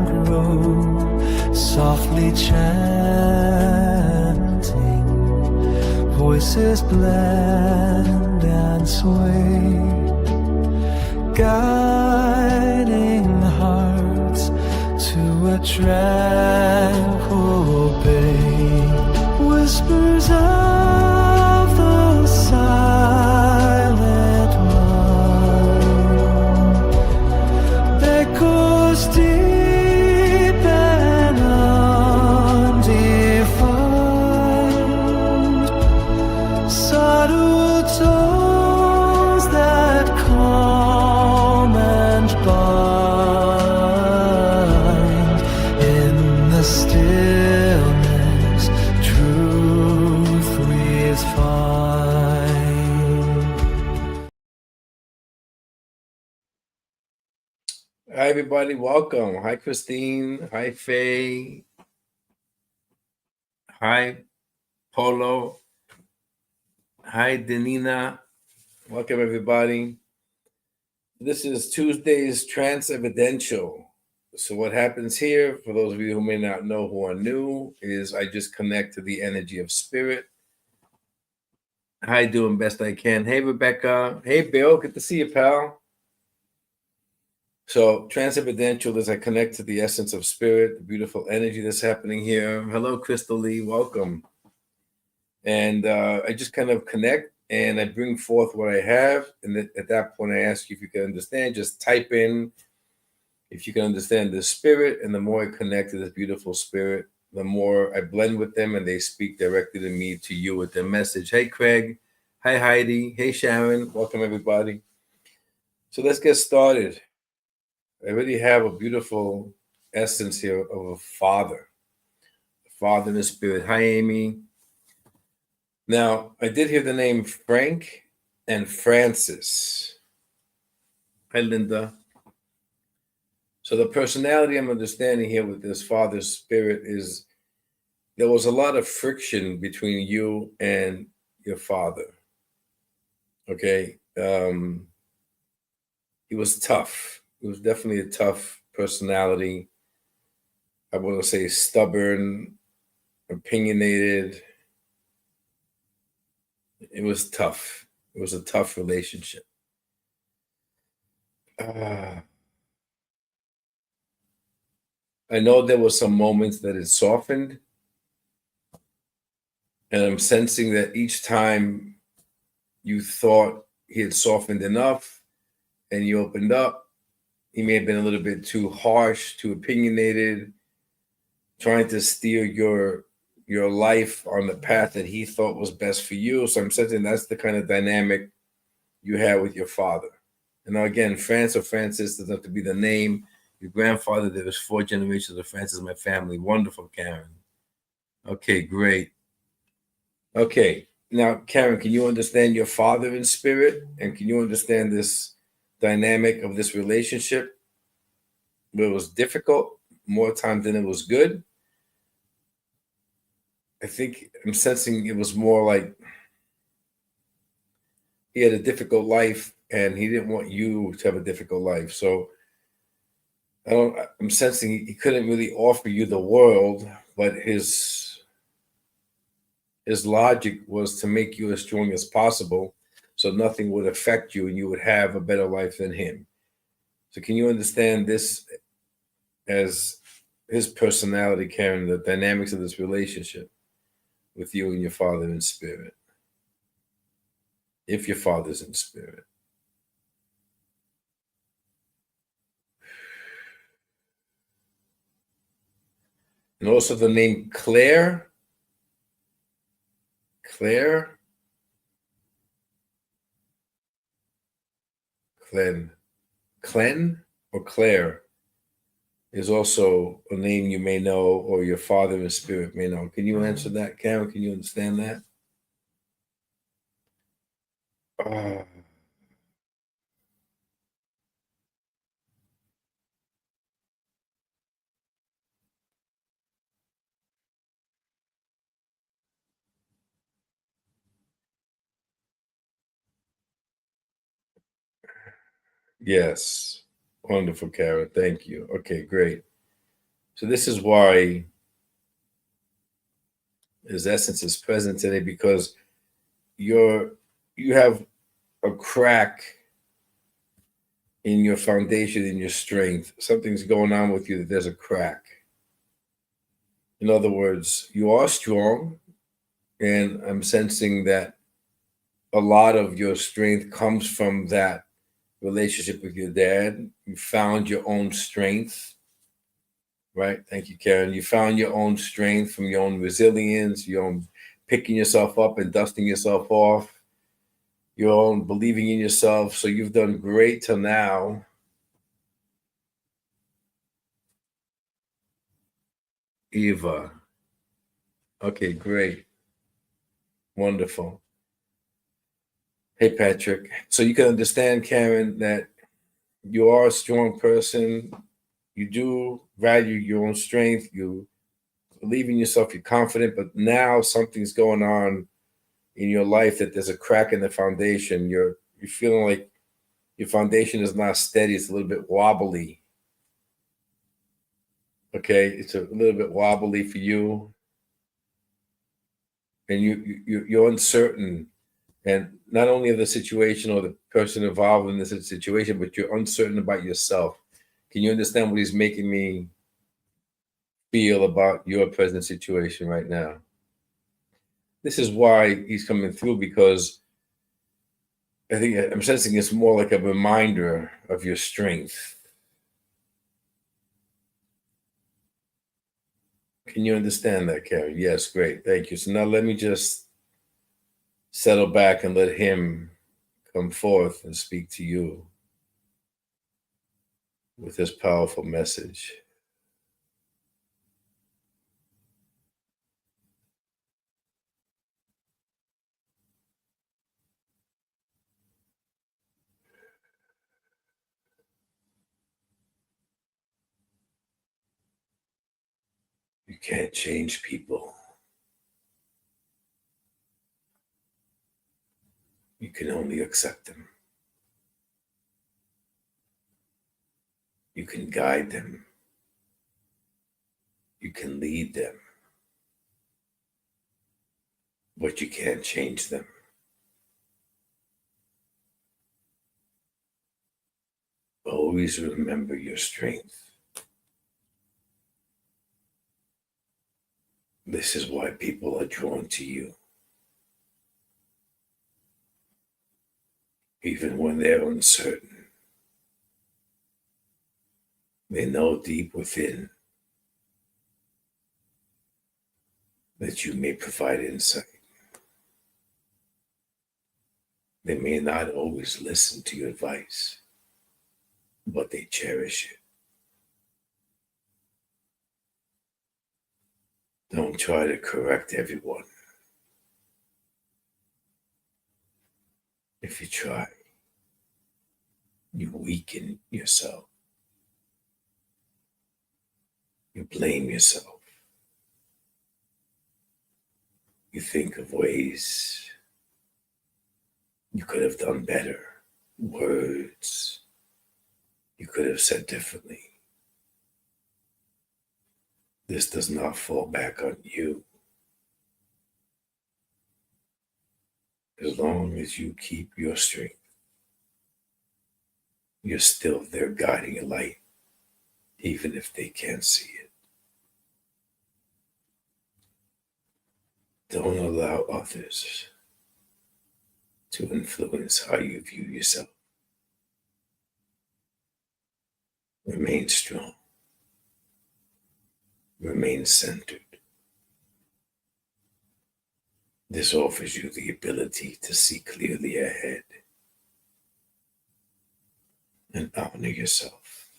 and grow, softly chanting. Voices blend and sway, guiding hearts to a tranquil bay. Whispers of the silent mind, echoes deep and undefined, subtle tones that calm and bind. In the stillness, truth we find. Hi, everybody. Welcome. Hi, Christine. Hi, Faye. Hi, Polo. Hi, Danina. Welcome, everybody. This is Tuesday's Trance Evidential. So what happens here, for those of you who may not know, who are new, is I just connect to the energy of spirit. Hi, doing best I can. Hey, Rebecca. Hey, Bill. Good to see you, pal. So Trance Evidential is I connect to the essence of spirit, the beautiful energy that's happening here. Hello, Crystal Lee. Welcome. And I just kind of connect and I bring forth what I have. And at that point, I ask you if you can understand. Just type in if you can understand the spirit. And the more I connect to this beautiful spirit, the more I blend with them and they speak directly to me, to you with their message. Hey, Craig. Hi, Heidi. Hey, Sharon. Welcome, everybody. So let's get started. I really have a beautiful essence here of a father in the spirit. Hi, Amy. Now, I did hear the name Frank and Francis. Hi, Linda. So the personality I'm understanding here with this father's spirit is there was a lot of friction between you and your father. Okay. He was tough. He was definitely a tough personality. I want to say stubborn, opinionated. It was tough. It was a tough relationship. I know there were some moments that it softened. And I'm sensing that each time you thought he had softened enough and you opened up, he may have been a little bit too harsh, too opinionated, trying to steer your life on the path that he thought was best for you. So I'm sensing that's the kind of dynamic you had with your father. And now again, France or Francis doesn't have to be the name. Your grandfather, there was 4 generations of Francis in my family. Wonderful, Karen. Okay, great. Okay, now, Karen, can you understand your father in spirit? And can you understand this dynamic of this relationship where it was difficult more times than it was good? I think I'm sensing it was more like he had a difficult life and he didn't want you to have a difficult life. So I'm sensing he couldn't really offer you the world, but his logic was to make you as strong as possible so nothing would affect you and you would have a better life than him. So can you understand this as his personality, Karen, the dynamics of this relationship with you and your father in spirit? If your father's in spirit. And also the name Claire. Claire. Clen or Claire is also a name you may know or your father in spirit may know. Can you answer that, Karen? Can you understand that? Yes. Wonderful, Karen. Thank you. Okay, great. So this is why his essence is present today, because you have a crack in your foundation, in your strength. Something's going on with you that there's a crack. In other words, you are strong, and I'm sensing that a lot of your strength comes from that relationship with your dad. You found your own strength, right? Thank you, Karen. You found your own strength from your own resilience, your own picking yourself up and dusting yourself off, your own believing in yourself. So you've done great till now. Eva. Okay, great. Wonderful. Hey, Patrick. So you can understand, Karen, that you are a strong person. You do value your own strength. You believe in yourself. You're confident. But now something's going on in your life that there's a crack in the foundation. You're feeling like your foundation is not steady. It's a little bit wobbly. Okay, it's a little bit wobbly for you, and you're uncertain, and not only of the situation or the person involved in this situation, but you're uncertain about yourself. Can you understand what he's making me feel about your present situation right now? This is why he's coming through, because I think I'm sensing it's more like a reminder of your strength. Can you understand that, Karen? Yes, great. Thank you. So now let me just settle back and let him come forth and speak to you with this powerful message. You can't change people. You can only accept them. You can guide them. You can lead them. But you can't change them. Always remember your strength. This is why people are drawn to you. Even when they're uncertain, they know deep within that you may provide insight. They may not always listen to your advice, but they cherish it. Don't try to correct everyone. If you try, you weaken yourself. You blame yourself. You think of ways you could have done better, words you could have said differently. This does not fall back on you. As long as you keep your strength, you're still their guiding light, even if they can't see it. Don't allow others to influence how you view yourself. Remain strong. Remain centered. This offers you the ability to see clearly ahead and honor yourself.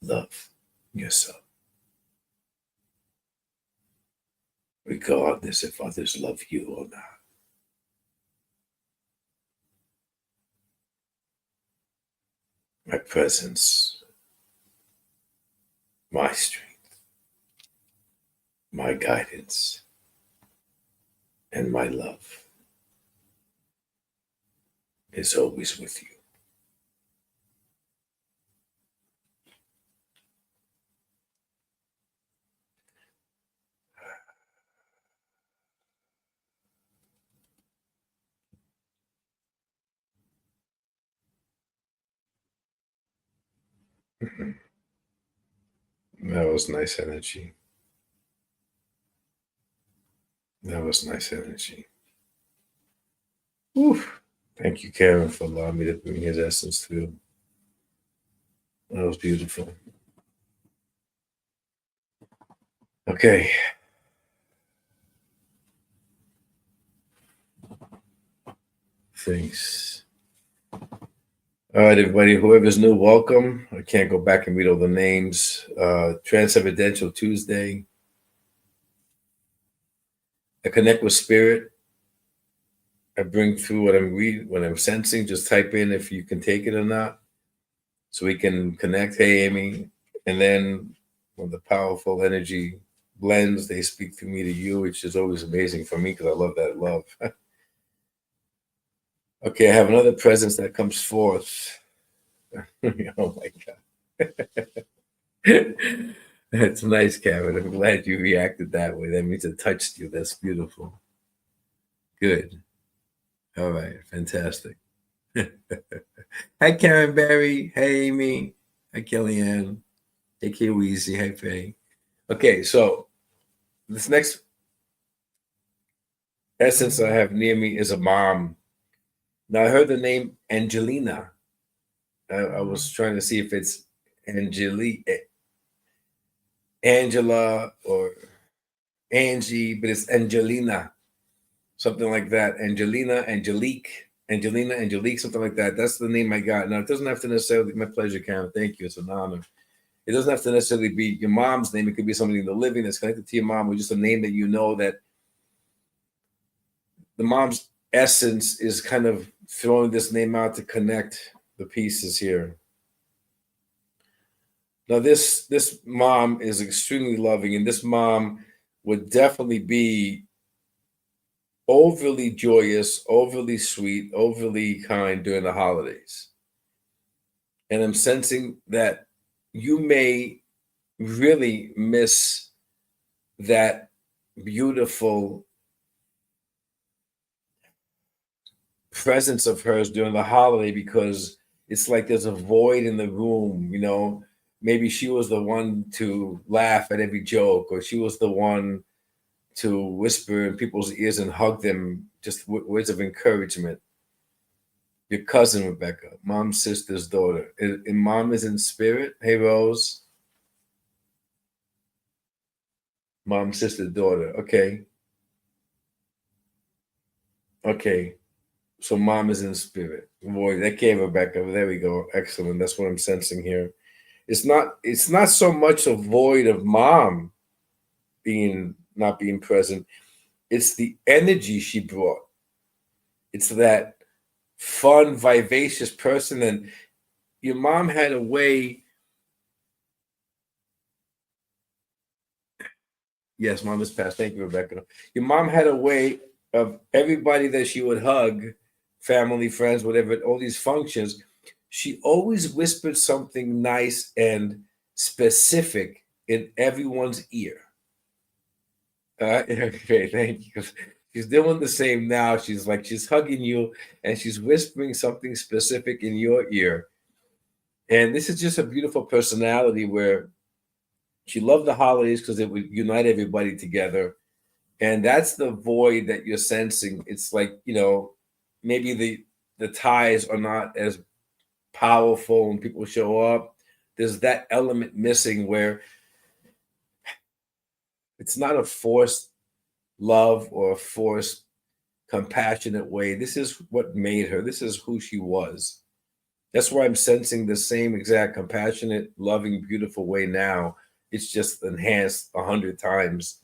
Love yourself. Regardless if others love you or not. My presence, my strength, my guidance, and my love is always with you. That was nice energy. That was nice energy. Oof. Thank you, Karen, for allowing me to bring his essence through. That was beautiful. Okay. Thanks. All right, everybody. Whoever's new, welcome. I can't go back and read all the names. Trance Evidential Tuesday. I connect with spirit. I bring through what I'm reading, what I'm sensing. Just type in if you can take it or not, so we can connect. Hey, Amy. And then when the powerful energy blends, they speak through me to you, which is always amazing for me because I love that love. Okay, I have another presence that comes forth. Oh my God. That's nice, Karen. I'm glad you reacted that way. That means it touched you. That's beautiful. Good. All right. Fantastic. Hi, Karen Berry. Hey, Amy. Hi, Kellyanne. Hey, Kiwizi. Hi, Faye. Okay, so this next essence I have near me is a mom. Now, I heard the name Angelina. I was trying to see if it's Angela or Angie, but it's Angelina, something like that. Angelina, Angelique, something like that. That's the name I got. Now, it doesn't have to necessarily be my pleasure, Karen. Thank you. It's an honor. It doesn't have to necessarily be your mom's name. It could be somebody in the living that's connected to your mom, or just a name that you know that the mom's essence is kind of throwing this name out to connect the pieces here. Now, this mom is extremely loving, and this mom would definitely be overly joyous, overly sweet, overly kind during the holidays. And I'm sensing that you may really miss that beautiful presence of hers during the holiday because it's like there's a void in the room, you know. Maybe she was the one to laugh at every joke, or she was the one to whisper in people's ears and hug them, just words of encouragement. Your cousin, Rebecca, mom's sister's daughter. And mom is in spirit. Hey, Rose. Mom, sister, daughter. Okay. Okay. So mom is in spirit. Boy, that gave Rebecca. There we go. Excellent. That's what I'm sensing here. It's not so much a void of mom not being present. It's the energy she brought. It's that fun, vivacious person. And your mom had a way. Yes, mom is passed. Thank you, Rebecca. Your mom had a way of everybody that she would hug, family, friends, whatever, all these functions. She always whispered something nice and specific in everyone's ear. Okay, thank you. She's doing the same now. She's hugging you and she's whispering something specific in your ear. And this is just a beautiful personality where she loved the holidays because it would unite everybody together. And that's the void that you're sensing. It's like, maybe the ties are not as powerful when people show up. There's that element missing where it's not a forced love or a forced compassionate way. This is what made her. This is who she was. That's why I'm sensing the same exact compassionate, loving, beautiful way now. It's just enhanced 100 times,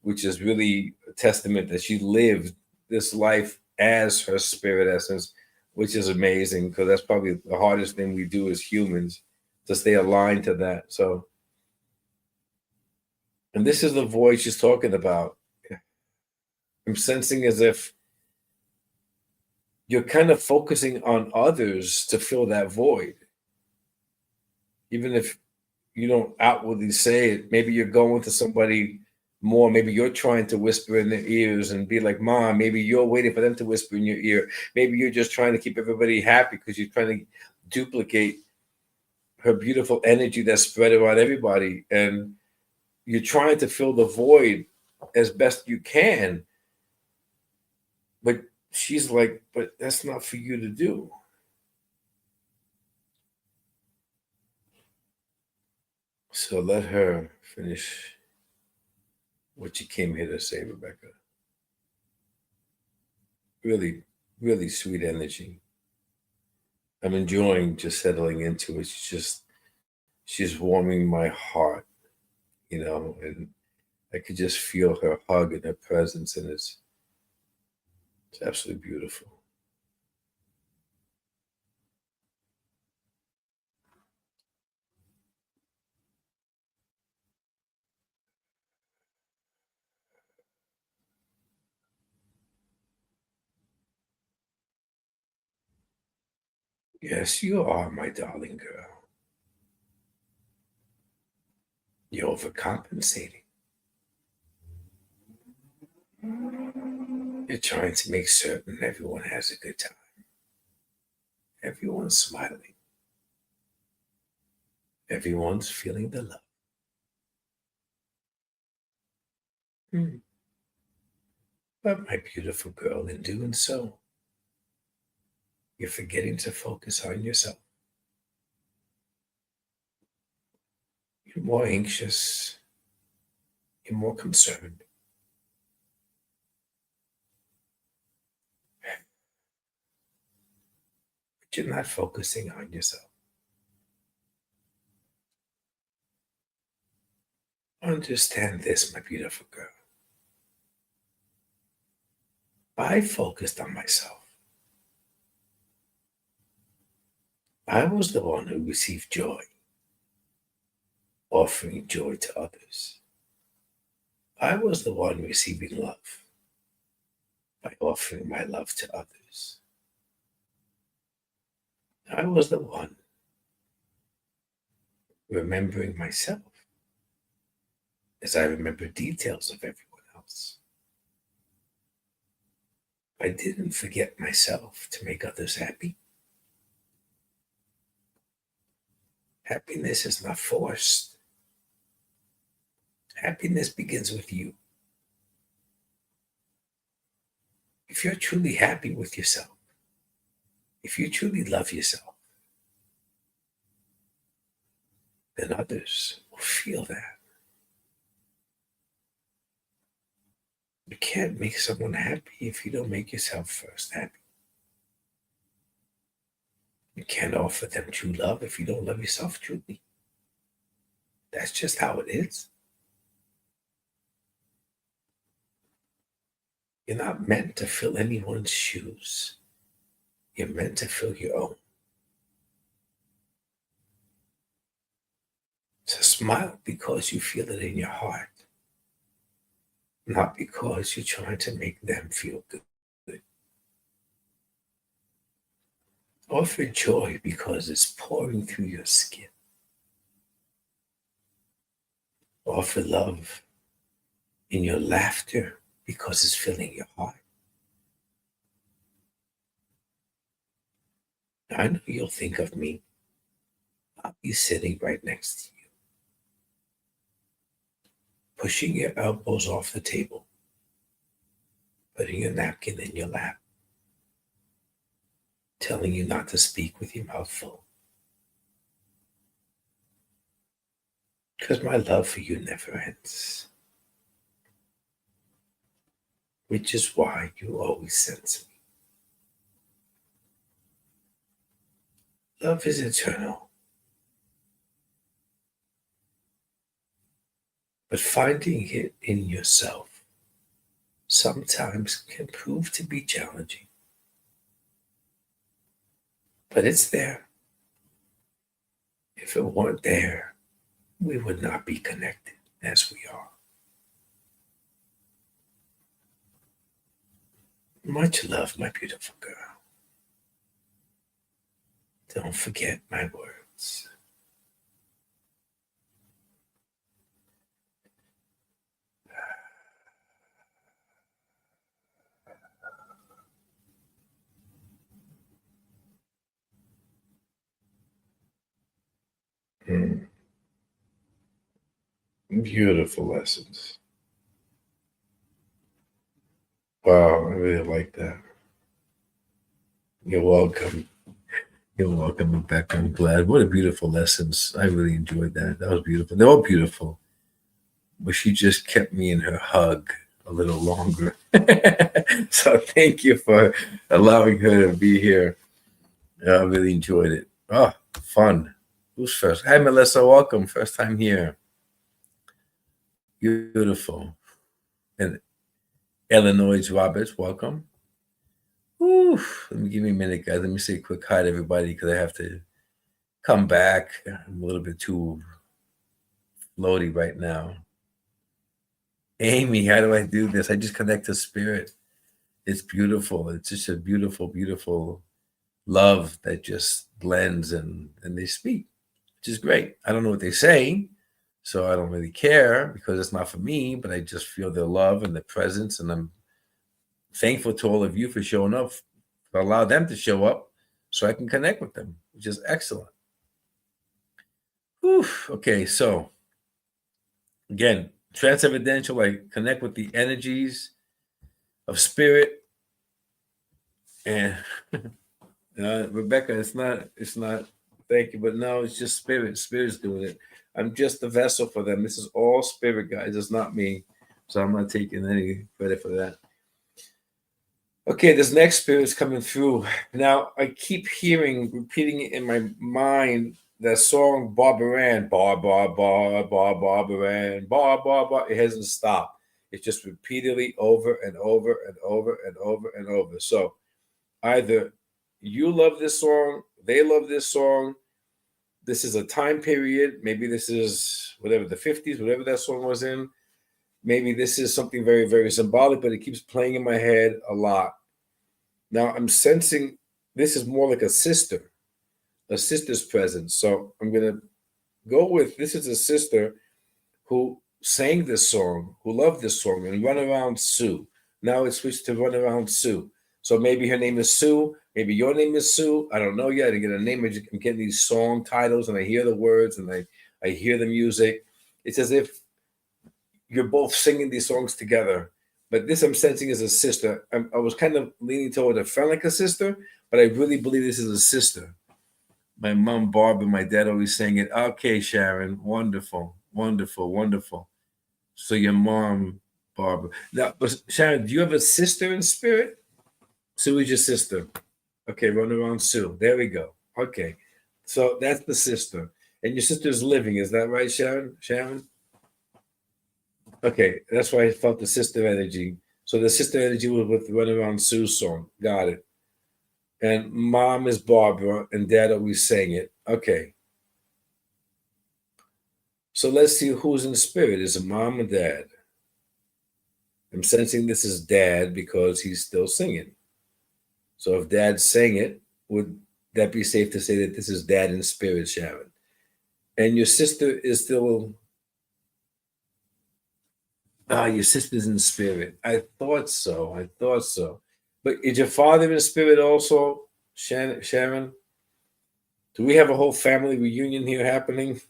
which is really a testament that she lived this life as her spirit essence, which is amazing because that's probably the hardest thing we do as humans, to stay aligned to that. So, and this is the void she's talking about. I'm sensing as if you're kind of focusing on others to fill that void. Even if you don't outwardly say it, maybe you're going to somebody more. Maybe you're trying to whisper in their ears and be like, Mom. Maybe you're waiting for them to whisper in your ear. Maybe you're just trying to keep everybody happy because you're trying to duplicate her beautiful energy that spread around everybody. And you're trying to fill the void as best you can. But she's like, but that's not for you to do. So let her finish what you came here to say, Rebecca. Really, really sweet energy. I'm enjoying just settling into it. She's warming my heart, and I could just feel her hug and her presence, and it's absolutely beautiful. Yes, you are my darling girl. You're overcompensating. You're trying to make certain everyone has a good time. Everyone's smiling. Everyone's feeling the love. Hmm. But my beautiful girl, in doing so, you're forgetting to focus on yourself. You're more anxious. You're more concerned. But you're not focusing on yourself. Understand this, my beautiful girl. I focused on myself. I was the one who received joy, offering joy to others. I was the one receiving love by offering my love to others. I was the one remembering myself as I remember details of everyone else. I didn't forget myself to make others happy. Happiness is not forced. Happiness begins with you. If you're truly happy with yourself, if you truly love yourself, then others will feel that. You can't make someone happy if you don't make yourself first happy. You can't offer them true love if you don't love yourself truly. That's just how it is. You're not meant to fill anyone's shoes. You're meant to fill your own. So smile because you feel it in your heart, not because you're trying to make them feel good. Offer joy because it's pouring through your skin. Offer love in your laughter because it's filling your heart. I know you'll think of me. I'll be sitting right next to you, pushing your elbows off the table, putting your napkin in your lap, telling you not to speak with your mouth full. Because my love for you never ends, which is why you always sense me. Love is eternal, but finding it in yourself sometimes can prove to be challenging. But it's there. If it weren't there, we would not be connected as we are. Much love, my beautiful girl. Don't forget my words. Mm. Beautiful lessons. Wow, I really like that. You're welcome. You're welcome, Rebecca. I'm glad. What a beautiful lessons. I really enjoyed that. That was beautiful. They're all beautiful. But she just kept me in her hug a little longer. So thank you for allowing her to be here. I really enjoyed it. Oh, fun. Who's first? Hi, Melissa. Welcome. First time here. Beautiful. And Illinois Roberts, welcome. Whew. Let me give me a minute, guys. Let me say a quick hi to everybody because I have to come back. I'm a little bit too floaty right now. Amy, how do I do this? I just connect to spirit. It's beautiful. It's just a beautiful, beautiful love that just blends and they speak, which is great. I don't know what they say, so I don't really care because it's not for me, but I just feel their love and their presence. And I'm thankful to all of you for showing up, for allow them to show up so I can connect with them, which is excellent. Whew. Okay, so again, trance evidential, I connect with the energies of spirit. And Rebecca, it's not, thank you, but no, it's just spirit. Spirit's doing it. I'm just the vessel for them. This is all spirit, guys. It's not me. So I'm not taking any credit for that. Okay, this next spirit's coming through. Now, I keep repeating it in my mind, that song Barbaran, Barbaran, Bar. It hasn't stopped. It's just repeatedly over and over and over and over and over. So either you love this song, they love this song. This is a time period. Maybe this is whatever the 50s, whatever that song was in. Maybe this is something very, very symbolic, but it keeps playing in my head a lot. Now I'm sensing this is more like a sister's presence. So I'm going to go with this is a sister who sang this song, who loved this song, and Run Around Sue. Now it's switched to Run Around Sue. So maybe her name is Sue. Maybe your name is Sue. I don't know yet. I didn't get a name. I'm getting these song titles and I hear the words and I hear the music. It's as if you're both singing these songs together. But this I'm sensing is a sister. I was kind of leaning toward a friend like a sister, but I really believe this is a sister. My mom, Barb, and my dad always saying it. Okay, Sharon, wonderful, wonderful, wonderful. So your mom, Barbara. Now, but Sharon, do you have a sister in spirit? Sue is your sister. Okay, Run Around Sue. There we go. Okay. So that's the sister. And your sister's living, is that right, Sharon? Sharon? Okay, that's why I felt the sister energy. So the sister energy was with Run Around Sue's song. Got it. And mom is Barbara, and dad always sang it. Okay. So let's see who's in spirit. Is it mom or dad? I'm sensing this is dad because he's still singing. So if dad sang it, would that be safe to say that this is dad in spirit, Sharon? And your sister is still, your sister's in spirit. I thought so. I thought so. But is your father in spirit also, Sharon? Do we have a whole family reunion here happening?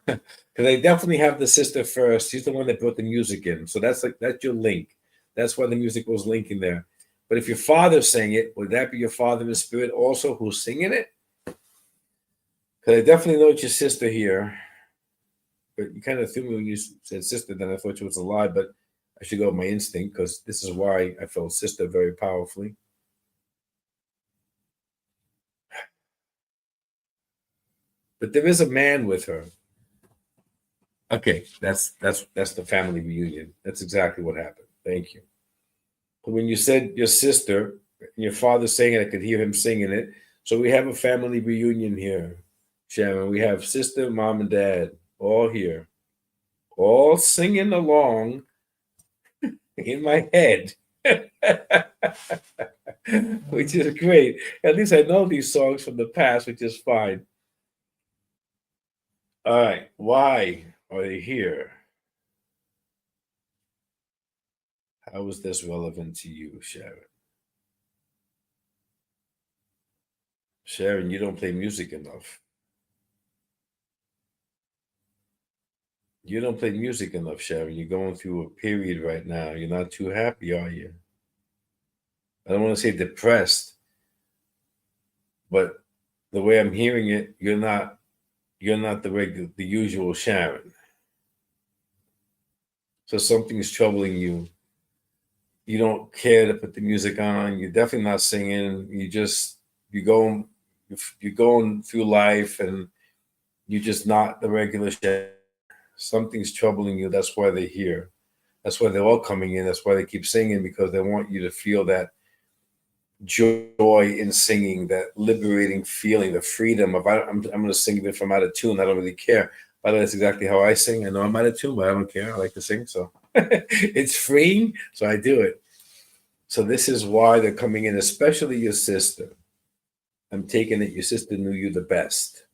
Because I definitely have the sister first. She's the one that brought the music in. So that's your link. That's why the music was linking there. But if your father sang it, would that be your father in spirit also who's singing it? Because I definitely know it's your sister here. But you kind of threw me when you said sister, then I thought she was alive, but I should go with my instinct because this is why I felt sister very powerfully. But there is a man with her. Okay, that's the family reunion. That's exactly what happened. Thank you. But when you said your sister and your father saying it, I could hear him singing it. So we have a family reunion here, Sharon. We have sister, mom, and dad all here, all singing along in my head, which is great. At least I know these songs from the past, which is fine. All right, why are they here? How is this relevant to you, Sharon? Sharon, you don't play music enough. You don't play music enough, Sharon. You're going through a period right now. You're not too happy, are you? I don't want to say depressed, but the way I'm hearing it, you're not the usual Sharon. So something's troubling you. You don't care to put the music on. You're definitely not singing. You go you're going through life and you're just not the regular Sharon. Something's troubling you. That's why they're here. That's why they're all coming in. That's why they keep singing, because they want you to feel that joy in singing, that liberating feeling, the freedom of I'm going to sing it if I'm out of tune. I don't really care. By the way, that's exactly how I sing. I know I'm out of tune, but I don't care. I like to sing, so it's freeing, so I do it. So this is why they're coming in, especially your sister. I'm taking it your sister knew you the best,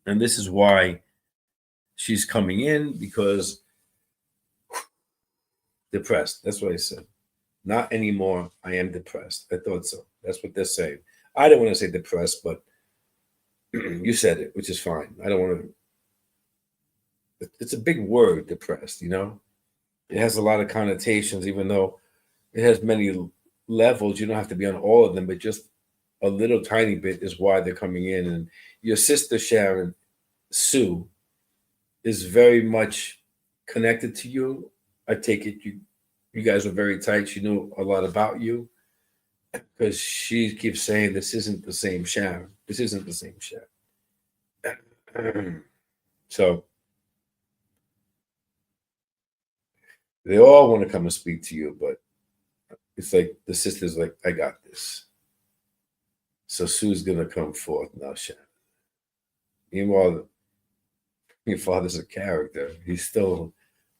and this is why she's coming in, because depressed. That's what I said. Not anymore. I am depressed. I thought so. That's what they're saying. I don't want to say depressed, but you said it, which is fine. I don't want to. It's a big word, depressed, you know? It has a lot of connotations, even though it has many levels. You don't have to be on all of them, but just a little tiny bit is why they're coming in. And your sister, Sharon, Sue, is very much connected to you. I take it you guys were very tight. She knew a lot about you, because she keeps saying this isn't the same Sharon. This isn't the same Sharon. So they all want to come and speak to you, but it's like the sister's like, I got this. So Sue's gonna come forth now, Sharon. Meanwhile, your father's a character. He's still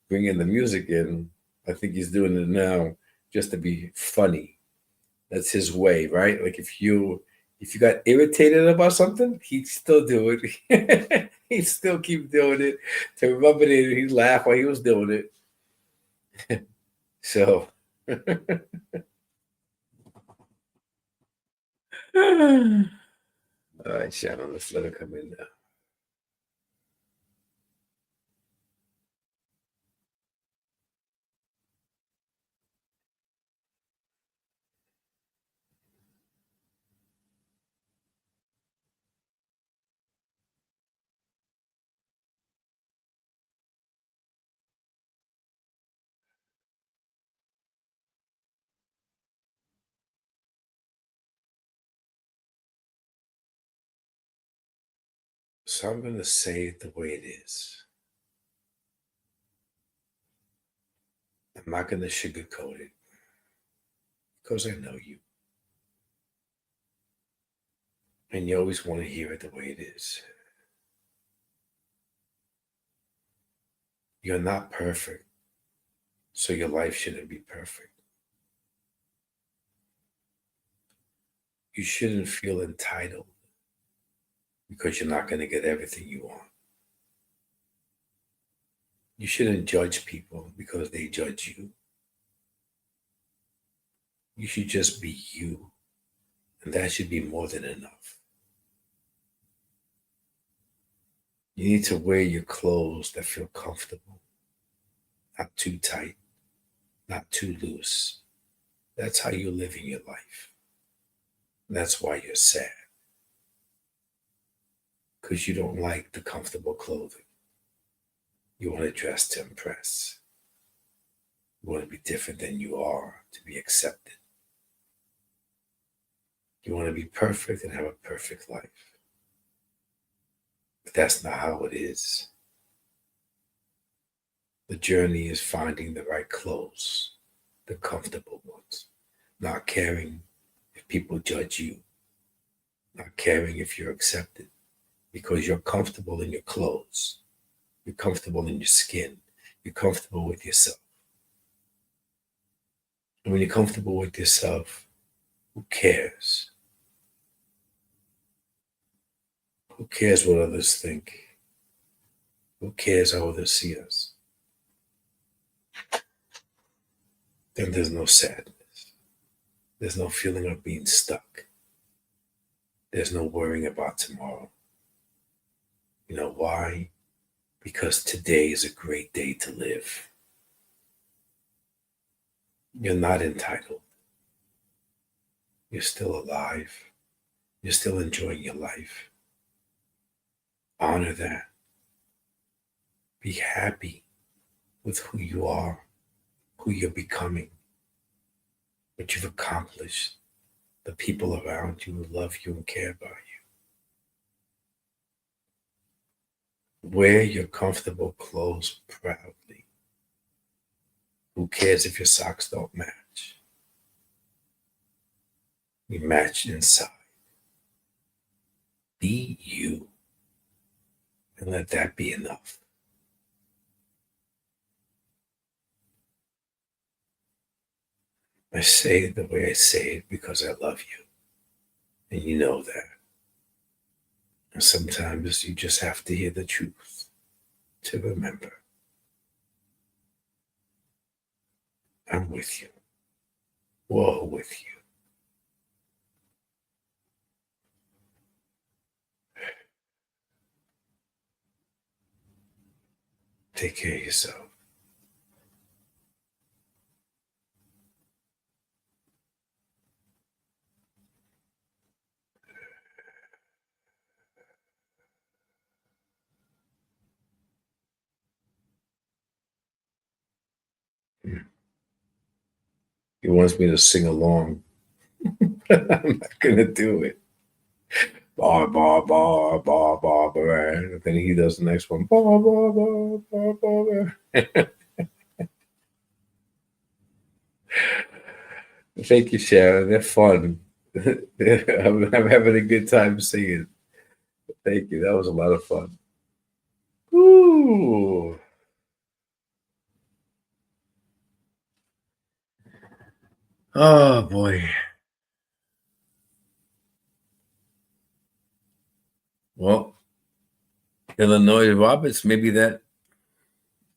bringing the music in. I think he's doing it now just to be funny. That's his way, right? Like if you got irritated about something, he'd still do it. He'd still keep doing it to rub it in. He'd laugh while he was doing it. So, all right, Shannon, let's let her come in now. So I'm going to say it the way it is. I'm not going to sugarcoat it, because I know you. And you always want to hear it the way it is. You're not perfect, so your life shouldn't be perfect. You shouldn't feel entitled because you're not going to get everything you want. You shouldn't judge people because they judge you. You should just be you, and that should be more than enough. You need to wear your clothes that feel comfortable, not too tight, not too loose. That's how you live in your life. That's why you're sad, because you don't like the comfortable clothing. You want to dress to impress. You want to be different than you are to be accepted. You want to be perfect and have a perfect life. But that's not how it is. The journey is finding the right clothes, the comfortable ones, not caring if people judge you, not caring if you're accepted, because you're comfortable in your clothes. You're comfortable in your skin. You're comfortable with yourself. And when you're comfortable with yourself, who cares? Who cares what others think? Who cares how others see us? Then there's no sadness. There's no feeling of being stuck. There's no worrying about tomorrow. You know why? because today is a great day to live. You're not entitled. You're still alive. You're still enjoying your life. Honor that. Be happy with who you are, who you're becoming, what you've accomplished, the people around you who love you and care about you. Wear your comfortable clothes proudly. Who cares if your socks don't match? You match inside. Be you, and let that be enough. I say it the way I say it because I love you, and you know that. And sometimes you just have to hear the truth to remember. I'm with you. We're all with you. Take care of yourself. He wants me to sing along. I'm not gonna do it. Bar, bar, bar, bar, bar, bar. And then he does the next one. Bar, bar, bar, bar, bar, bar. Thank you, Sharon. They're fun. I'm having a good time singing. Thank you. That was a lot of fun. Ooh. Oh boy. Well, Illinois Roberts, maybe that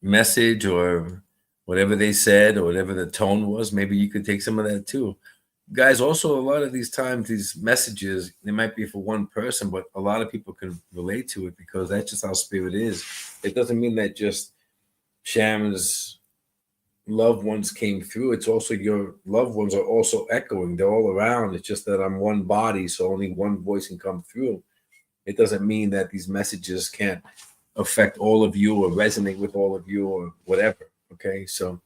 message or whatever they said or whatever the tone was, maybe you could take some of that too. Guys, also a lot of these times, these messages, they might be for one person, but a lot of people can relate to it because that's just how spirit is. It doesn't mean that just Sham's loved ones came through. It's also your loved ones are also echoing. They're all around. It's just that I'm one body, so only one voice can come through. It doesn't mean that these messages can't affect all of you or resonate with all of you or whatever. Okay, so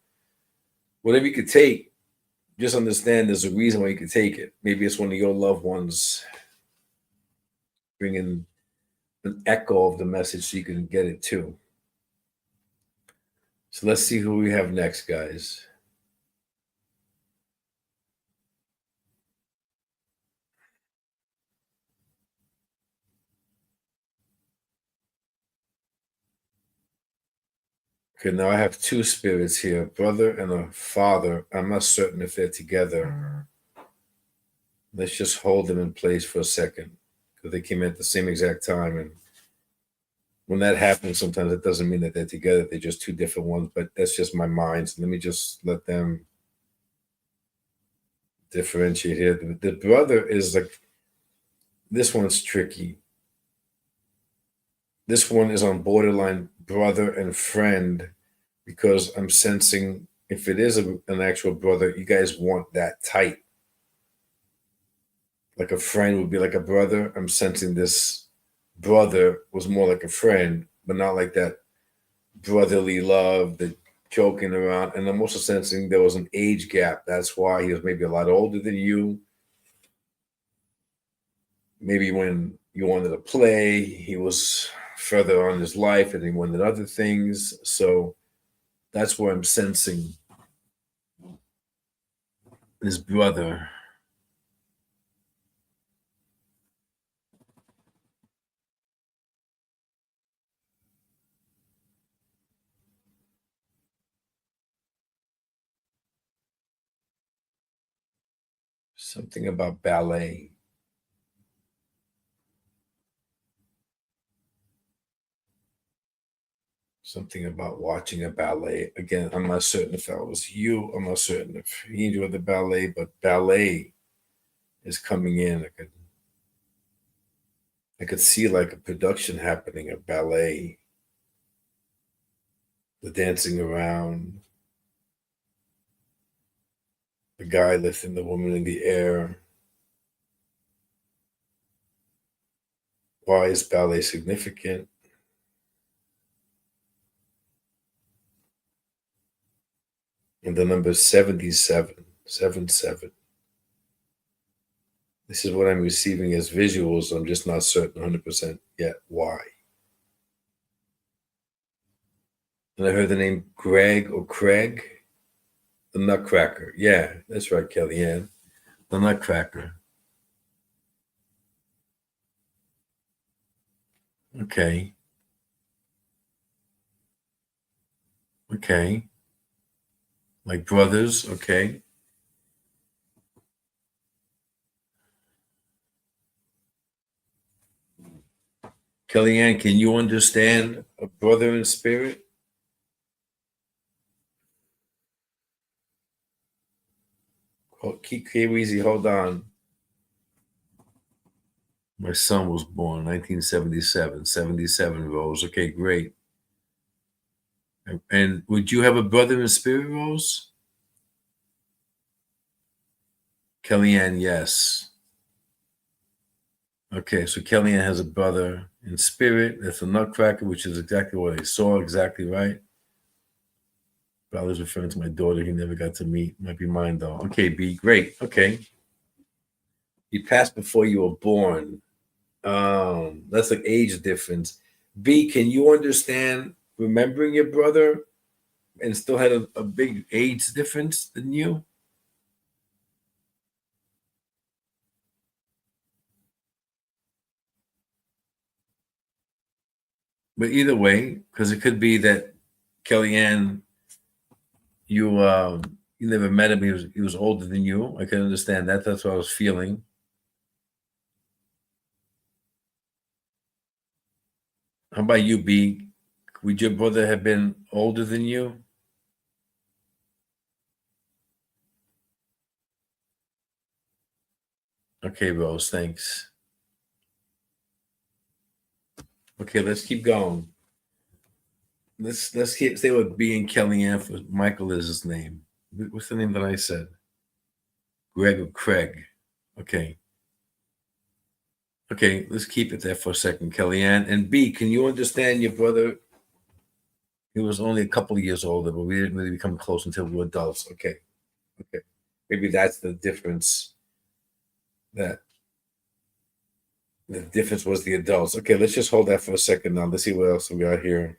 whatever you could take, just understand there's a reason why you could take it. Maybe it's one of your loved ones bringing an echo of the message so you can get it too. So let's see who we have next, guys. Okay, now I have two spirits here, a brother and a father. I'm not certain if they're together. Let's just hold them in place for a second because they came in at the same exact time. And when that happens, sometimes it doesn't mean that they're together. They're just two different ones, but that's just my mind. So let me just let them differentiate here. The brother is like, this one's tricky. This one is on borderline brother and friend because I'm sensing if it is an actual brother, you guys want that tight. Like a friend would be like a brother. I'm sensing this brother was more like a friend, but not like that brotherly love, the joking around. And I'm also sensing there was an age gap. That's why he was maybe a lot older than you. Maybe when you wanted to play, he was further on in his life and he wanted other things. So that's where I'm sensing his brother. Something about ballet. Something about watching a ballet. Again, I'm not certain if that was you. I'm not certain if he enjoyed the ballet, but ballet is coming in. I could see like a production happening of ballet. the dancing around, the guy lifting the woman in the air. Why is ballet significant? And the number 77, 77. This is what I'm receiving as visuals. I'm just not certain 100% yet why. And I heard the name Greg or Craig, the Nutcracker. Yeah, that's right, Kellyanne. The Nutcracker. Okay. Okay. Like brothers, okay. Kellyanne, can you understand a brother in spirit? Keep easy, hold on. My son was born 1977, 77 Rose. Okay, great. And would you have a brother in spirit, Rose? Kellyanne, yes. Okay, so Kellyanne has a brother in spirit. That's a Nutcracker, which is exactly what I saw, exactly right. But I was referring to my daughter he never got to meet. Might be mine, though. Okay, B, great. Okay. You passed before you were born. That's like age difference. B, can you understand remembering your brother and still had a big age difference than you? But either way, because it could be that Kellyanne, you never met him. He was older than you. I can understand that. That's what I was feeling. How about you, B? Would your brother have been older than you? Okay, Rose, thanks. Okay, let's keep going. Let's stay with B and Kellyanne. For Michael is his name. What's the name that I said? Greg or Craig. Okay. Okay, let's keep it there for a second, Kellyanne. And B, can you understand your brother? He was only a couple of years older, but we didn't really become close until we were adults. Okay. Okay. Maybe that's the difference. That the difference was the adults. Okay, let's just hold that for a second now. Let's see what else we got here.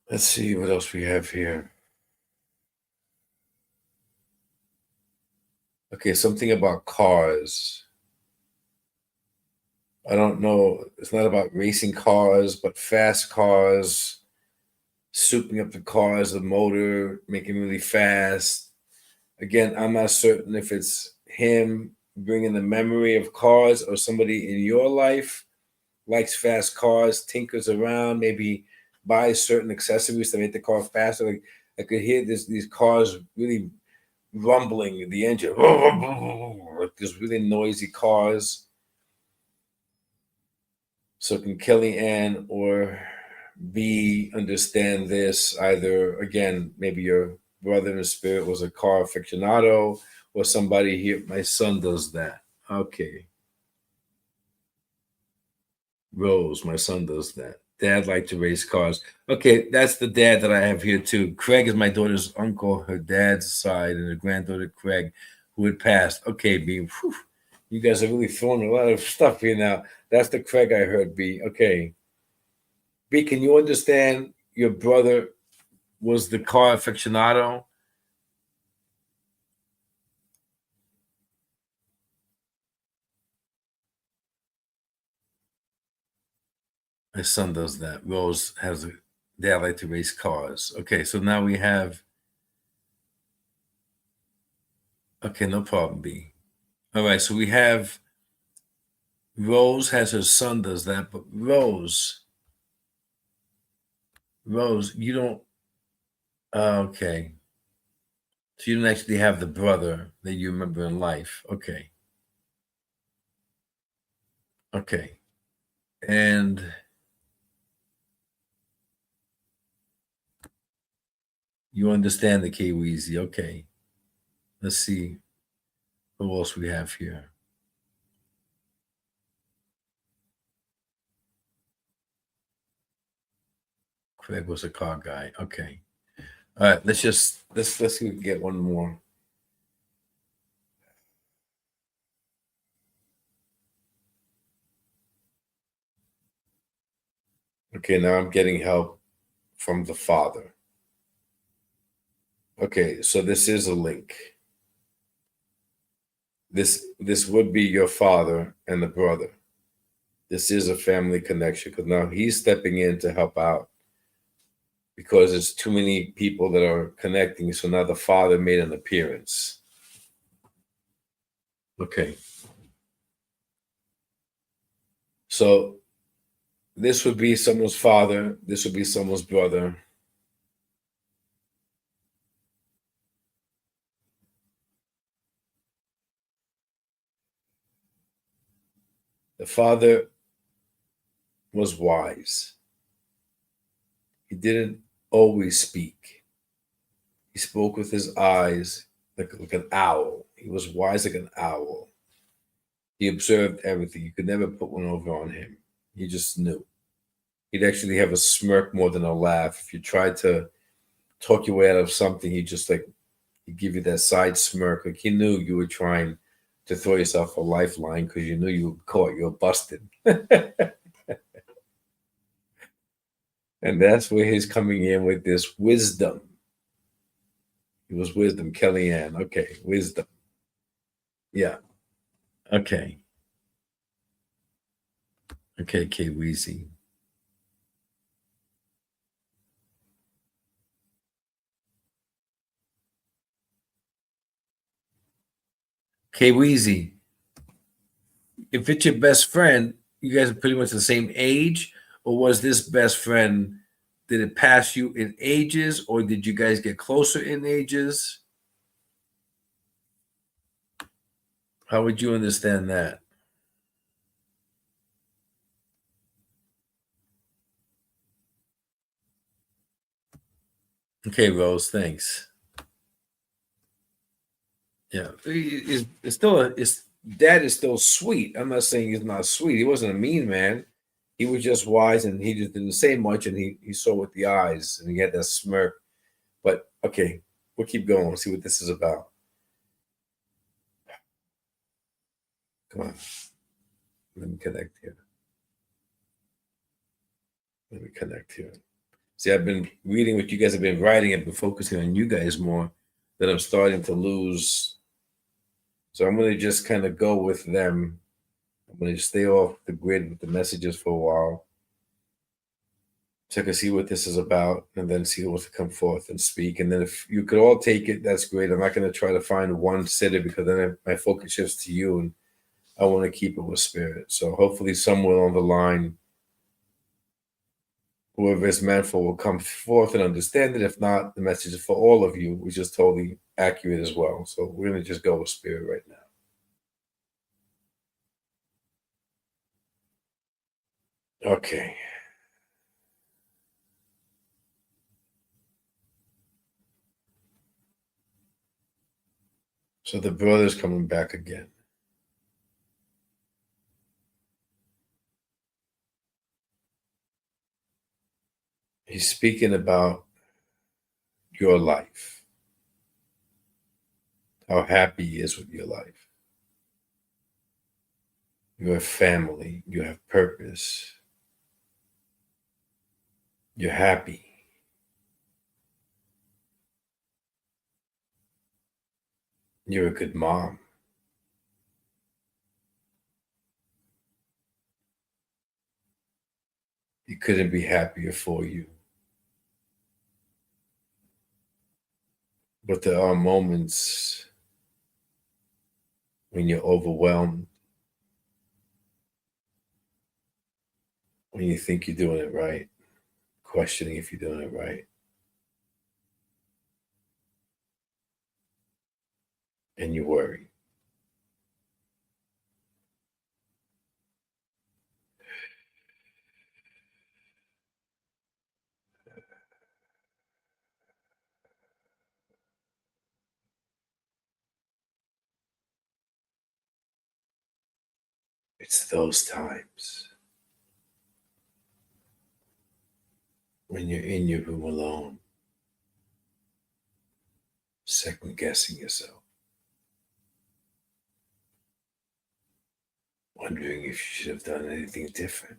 Let's see what else we have here. Okay, something about cars. I don't know. It's not about racing cars, but fast cars, souping up the cars, the motor, making really fast. Again, I'm not certain if it's him bringing the memory of cars or somebody in your life likes fast cars, tinkers around, maybe buys certain accessories to make the car faster. Like I could hear these cars really rumbling the engine, like these really noisy cars. So can Kellyanne or B understand this? Either again, maybe your brother in spirit was a car aficionado, or somebody here. My son does that. Okay. Rose, my son does that. Dad liked to race cars. Okay, that's the dad that I have here too. Craig is my daughter's uncle, her dad's side, and her granddaughter Craig, who had passed. Okay, B. Whew, you guys are really throwing a lot of stuff here now. That's the Craig I heard, B. Okay. B, can you understand your brother was the car aficionado? My son does that. Rose has a dad like to race cars. Okay, so now we have. Okay, no problem, B. All right, so we have Rose has her son does that, but Rose, you don't. Okay, so you don't actually have the brother that you remember in life. Okay, okay. And you understand the K-Weezy. Okay. Let's see who else we have here. Craig was a car guy. Okay. All right. Let's see if we can get one more. Okay, now I'm getting help from the Father. Okay, so this is a link. This would be your father and the brother. This is a family connection because now he's stepping in to help out because there's too many people that are connecting. So now the father made an appearance. Okay. So this would be someone's father. This would be someone's brother. The father was wise. He didn't always speak. He spoke with his eyes like an owl. He was wise like an owl. He observed everything. You could never put one over on him. He just knew. He'd actually have a smirk more than a laugh. If you tried to talk your way out of something, he'd give you that side smirk. Like he knew you were trying to throw yourself a lifeline because you knew you were caught, you were busted. And that's where he's coming in with this wisdom. It was wisdom, Kellyanne. Okay, wisdom. Yeah. Okay. Okay, K Weezy. K Weezy. If it's your best friend, you guys are pretty much the same age, or was this best friend, did it pass you in ages, or did you guys get closer in ages? How would you understand that? Okay, Rose, thanks. Yeah, it's still it's dad is still sweet. I'm not saying he's not sweet. He wasn't a mean man. He was just wise, and he just didn't say much, and he saw with the eyes, and he had that smirk. But okay, we'll keep going. We'll see what this is about. Come on, let me connect here. Let me connect here. See, I've been reading what you guys have been writing. I've been focusing on you guys more. That I'm starting to lose. So I'm going to just kind of go with them. I'm going to stay off the grid with the messages for a while, so I can see what this is about, and then see what's to come forth and speak. And then if you could all take it, that's great. I'm not going to try to find one sitter because then my focus shifts to you, and I want to keep it with spirit. So hopefully, somewhere on the line, whoever is meant for will come forth and understand it. If not, the message is for all of you, which is totally accurate as well. So we're going to just go with spirit right now. Okay. So the brother's coming back again. He's speaking about your life, how happy he is with your life. You have family, you have purpose, you're happy. You're a good mom. He couldn't be happier for you. But there are moments when you're overwhelmed, when you think you're doing it right, questioning if you're doing it right. And you worry. It's those times when you're in your room alone, second guessing yourself, wondering if you should have done anything different.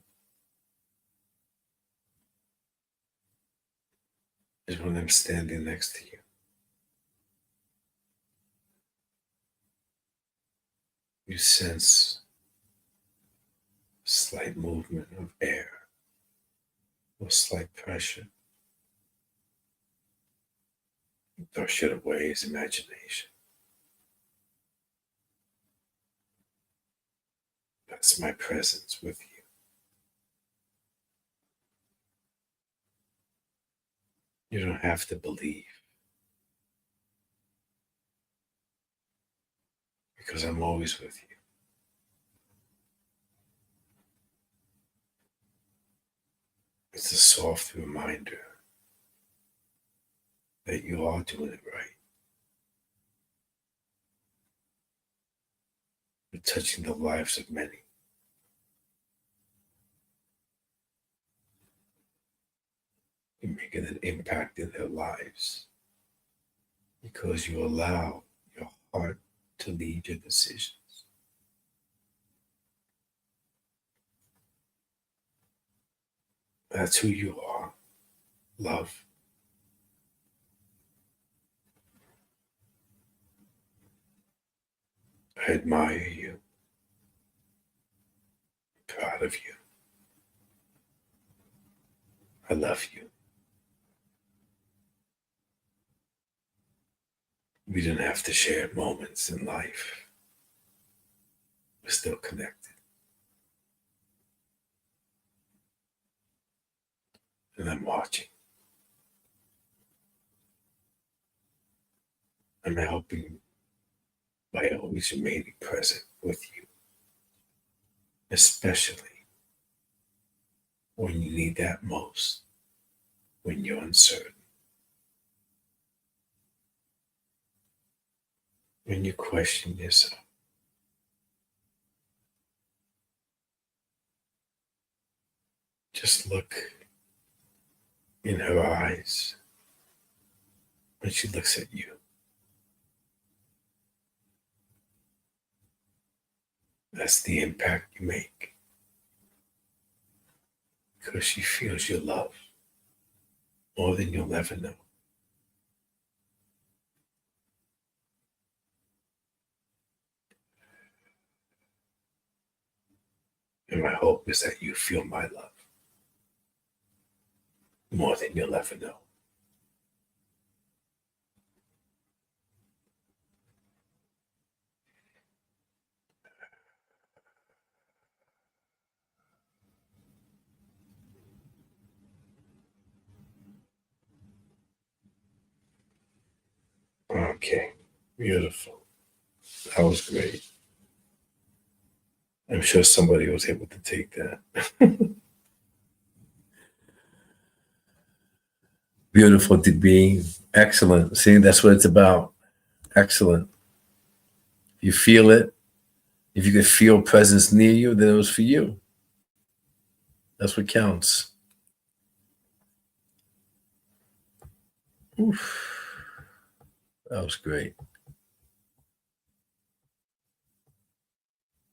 Is when I'm standing next to you. You sense slight movement of air or slight pressure. You brush it away as imagination. That's my presence with you. You don't have to believe, because I'm always with you. It's a soft reminder that you are doing it right. You're touching the lives of many. You're making an impact in their lives because you allow your heart to lead your decisions. That's who you are, love. I admire you. I'm proud of you. I love you. We didn't have to share moments in life. We're still connected. And I'm watching. I'm helping by always remaining present with you, especially when you need that most, when you're uncertain, when you question yourself. Just look in her eyes when she looks at you. That's the impact you make, because she feels your love more than you'll ever know. And my hope is that you feel my love more than you'll ever know. Okay, beautiful. That was great. I'm sure somebody was able to take that. Beautiful to be. Excellent. See, that's what it's about. Excellent. You feel it. If you could feel presence near you, then it was for you. That's what counts. Oof. That was great.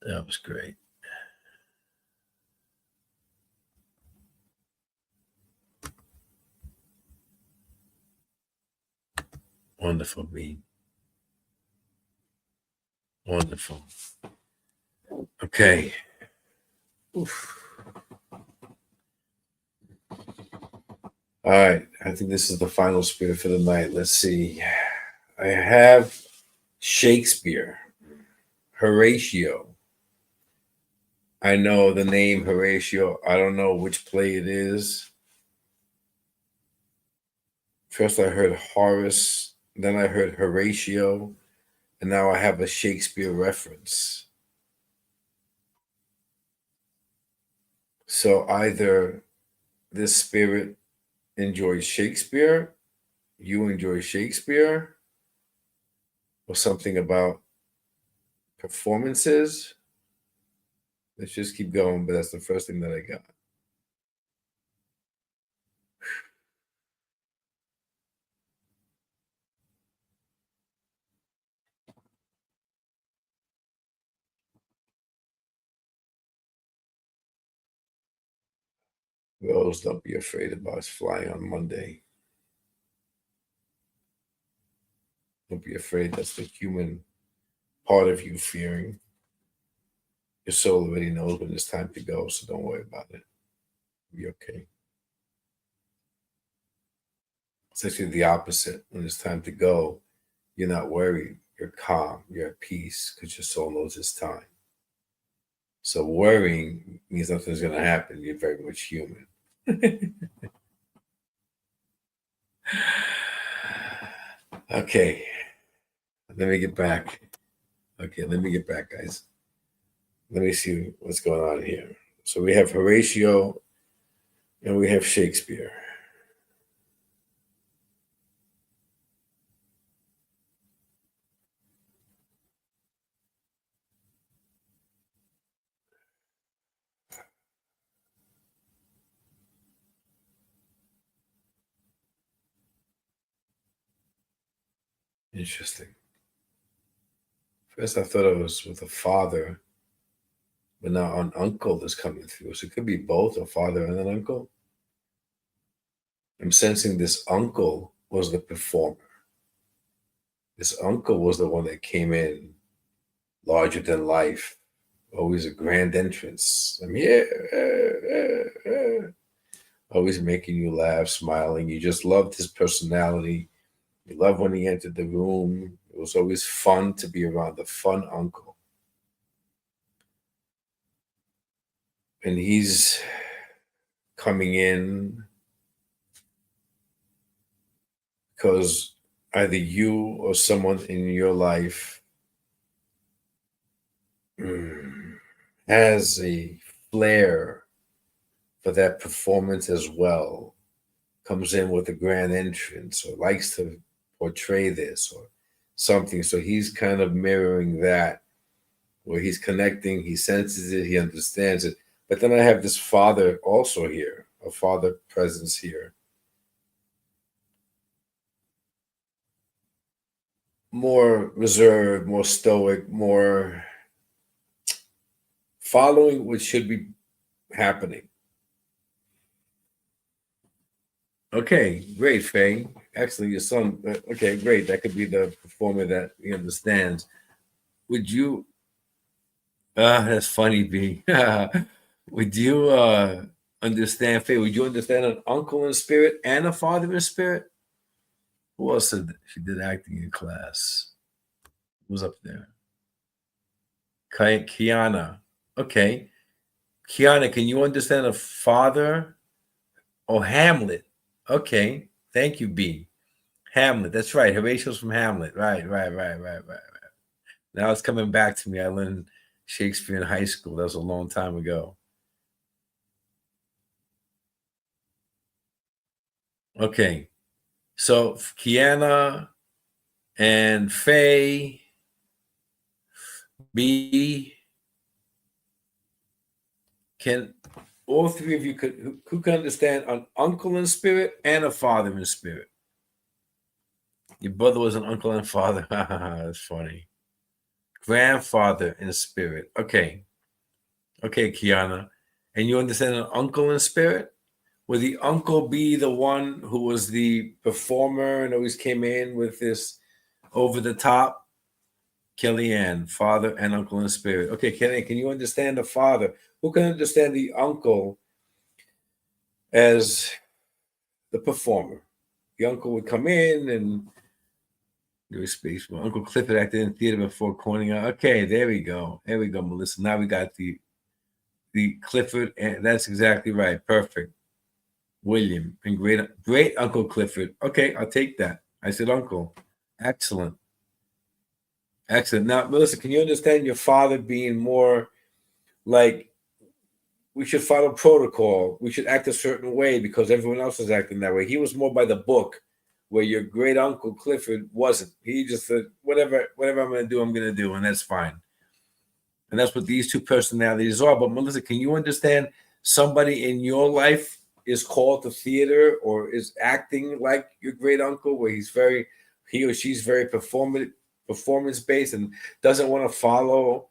That was great. Wonderful, me. Wonderful. Okay. Oof. All right. I think this is the final spirit for the night. Let's see. I have Shakespeare, Horatio. I know the name Horatio. I don't know which play it is. First, I heard Horace, then I heard Horatio, and now I have a Shakespeare reference. So either this spirit enjoys Shakespeare, you enjoy Shakespeare, or something about performances, Let's just keep going, but that's the first thing that I got. Rose, don't be afraid about flying on Monday. Don't be afraid. That's the human part of you fearing. Your soul already knows when it's time to go, so don't worry about it. Be okay. It's actually the opposite. When it's time to go, you're not worried. You're calm. You're at peace because your soul knows it's time. So worrying means nothing's going to happen. You're very much human. Okay. Let me get back. Okay, let me get back, guys. Let me see what's going on here. So we have Horatio and we have Shakespeare. Interesting. First, I thought it was with a father, but now an uncle is coming through. So it could be both a father and an uncle. I'm sensing this uncle was the performer. This uncle was the one that came in larger than life, always a grand entrance. I'm here, always making you laugh, smiling. You just loved his personality. You loved when he entered the room. It was always fun to be around the fun uncle. And he's coming in because either you or someone in your life has a flair for that performance as well, comes in with a grand entrance or likes to portray this or something. So he's kind of mirroring that, where he's connecting, he senses it, he understands it. But then I have this father also here, a father presence here. More reserved, more stoic, more following what should be happening. Okay, great, Faye. Actually, your son. Okay, great. That could be the performer that he understands. Would you? That's funny, B. Would you understand, Faye? Would you understand an uncle in spirit and a father in spirit? Who else said that? She did acting in class? Who's up there? Kiana. Okay. Kiana, can you understand a father? Oh, Hamlet. Okay. Thank you, B. Hamlet. That's right. Horatio's from Hamlet. Right. Now it's coming back to me. I learned Shakespeare in high school. That was a long time ago. Okay. So Kiana and Faye, B, can all three of you who can understand an uncle in spirit and a father in spirit? Your brother was an uncle and father. That's funny. Grandfather in spirit. Okay, Kiana. And you understand an uncle in spirit? Would the uncle be the one who was the performer and always came in with this over the top? Kellyanne, father and uncle in spirit. Okay, Kellyanne, can you understand the father? Who can understand the uncle as the performer? The uncle would come in and give me space. Well, Uncle Clifford acted in theater before coining out. Okay, there we go. There we go, Melissa. Now we got the Clifford, and that's exactly right. Perfect. William and great Uncle Clifford. Okay, I'll take that. I said uncle. Excellent. Now, Melissa, can you understand your father being more like, we should follow protocol, we should act a certain way because everyone else is acting that way? He was more by the book, where your great uncle Clifford wasn't. He just said, whatever I'm going to do, and that's fine. And that's what these two personalities are. But Melissa, can you understand somebody in your life is called to theater or is acting like your great uncle, where he or she's very performance based and doesn't want to follow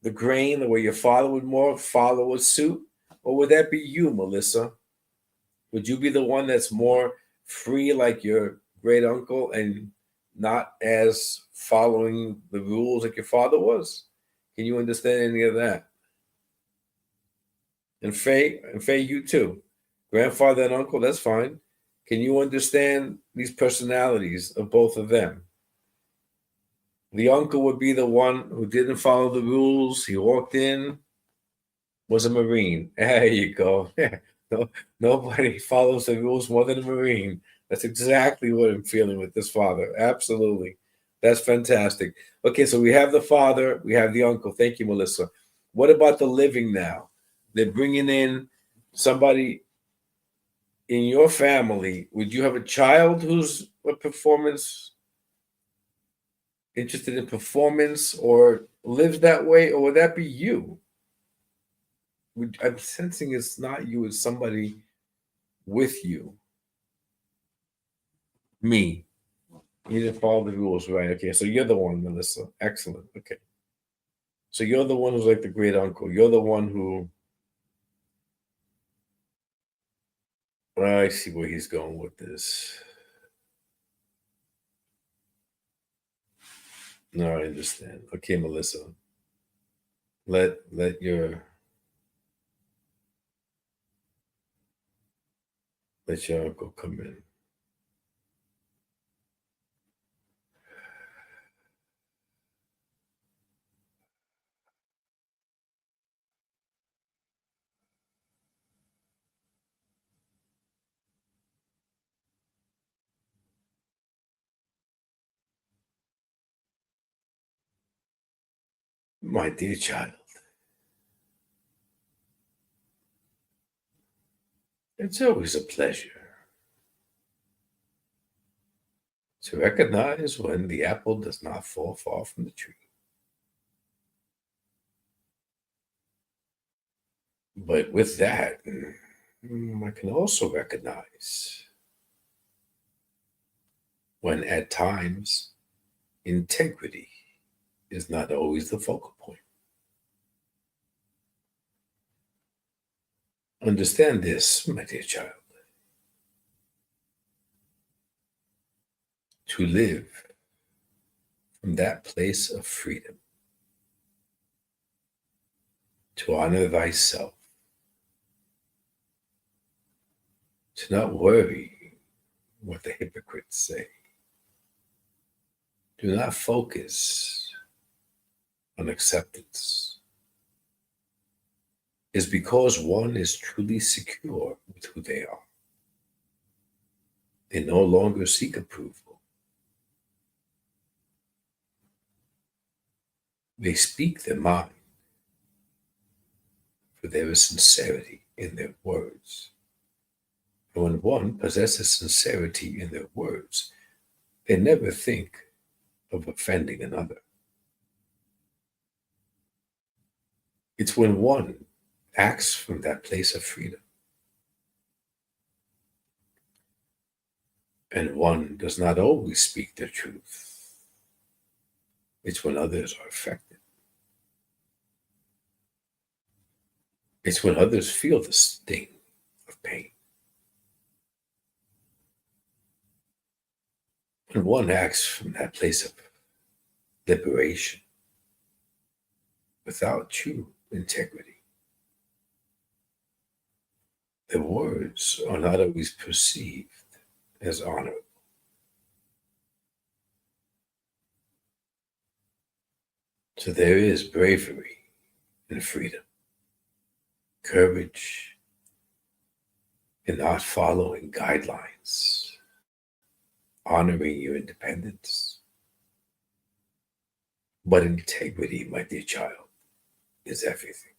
the grain the way your father would more follow a suit? Or would that be you, Melissa? Would you be the one that's more free like your great uncle and not as following the rules like your father was? Can you understand any of that? And Faye, you too. Grandfather and uncle, that's fine. Can you understand these personalities of both of them? The uncle would be the one who didn't follow the rules. He walked in, was a Marine. There you go. No, nobody follows the rules more than a Marine. That's exactly what I'm feeling with this father. Absolutely. That's fantastic. Okay, so we have the father, we have the uncle. Thank you, Melissa. What about the living now? They're bringing in somebody in your family. Would you have a child who's interested in performance or lives that way, or would that be you? I'm sensing it's not you, it's somebody with you. Me. You didn't follow the rules, right? Okay, so you're the one, Melissa. Excellent. Okay. So you're the one who's like the great uncle. You're the one who I see where he's going with this. No, I understand. Okay, Melissa. Let your uncle come in. My dear child, it's always a pleasure to recognize when the apple does not fall far from the tree. But with that, I can also recognize when at times integrity is not always the focal point. Understand this, my dear child. To live from that place of freedom, to honor thyself, to not worry what the hypocrites say. Do not focus on acceptance. Is because one is truly secure with who they are. They no longer seek approval. They speak their mind, for there is sincerity in their words. And when one possesses sincerity in their words, they never think of offending another. It's when one acts from that place of freedom and one does not always speak the truth. It's when others are affected. It's when others feel the sting of pain. When one acts from that place of liberation without true integrity, their words are not always perceived as honorable. So there is bravery in freedom, courage in not following guidelines, honoring your independence. But integrity, my dear child, is everything.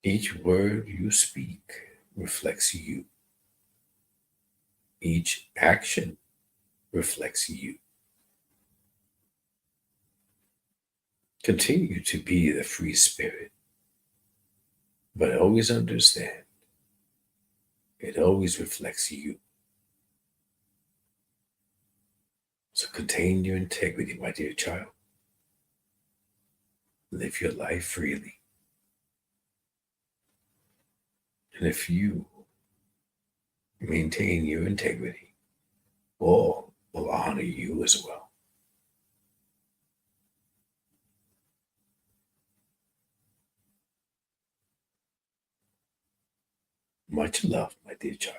Each word you speak reflects you. Each action reflects you. Continue to be the free spirit, but always understand it always reflects you. So contain your integrity, my dear child. Live your life freely. And if you maintain your integrity, all will honor you as well. Much love, my dear child.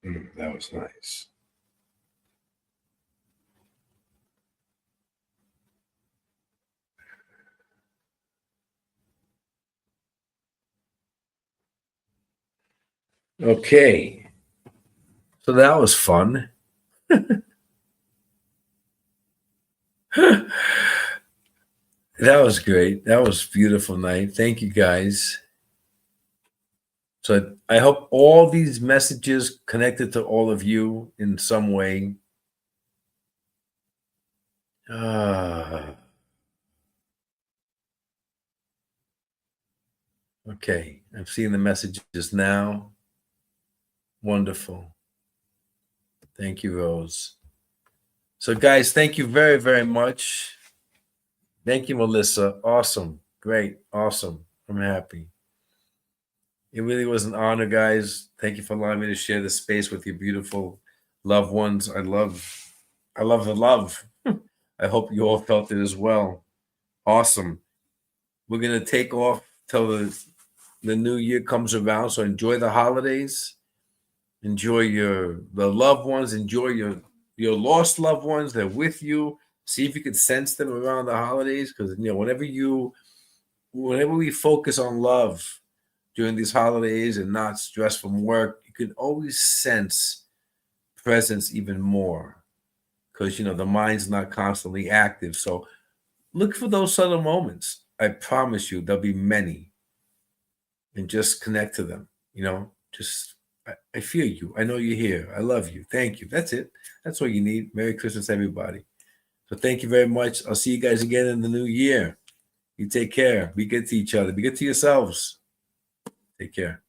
Mm, that was nice. Okay. So that was fun. That was great. That was a beautiful night. Thank you guys. So I hope all these messages connected to all of you in some way. Okay, I'm seeing the messages now. Wonderful. Thank you, Rose. So, guys, thank you very, very much. Thank you, Melissa. Awesome. Great. Awesome. I'm happy. It really was an honor, guys. Thank you for allowing me to share this space with your beautiful loved ones. I love the love. I hope you all felt it as well. Awesome. We're gonna take off till the new year comes around. So enjoy the holidays. Enjoy the loved ones. Enjoy your lost loved ones. They're with you. See if you can sense them around the holidays, because whenever we focus on love during these holidays and not stress from work, you can always sense presence even more, because the mind's not constantly active. So look for those subtle moments. I promise you there'll be many, and just connect to them. Just I feel you. I know you're here. I love you. Thank you. That's it. That's all you need. Merry Christmas, everybody. So thank you very much. I'll see you guys again in the new year. You take care. Be good to each other. Be good to yourselves. Take care.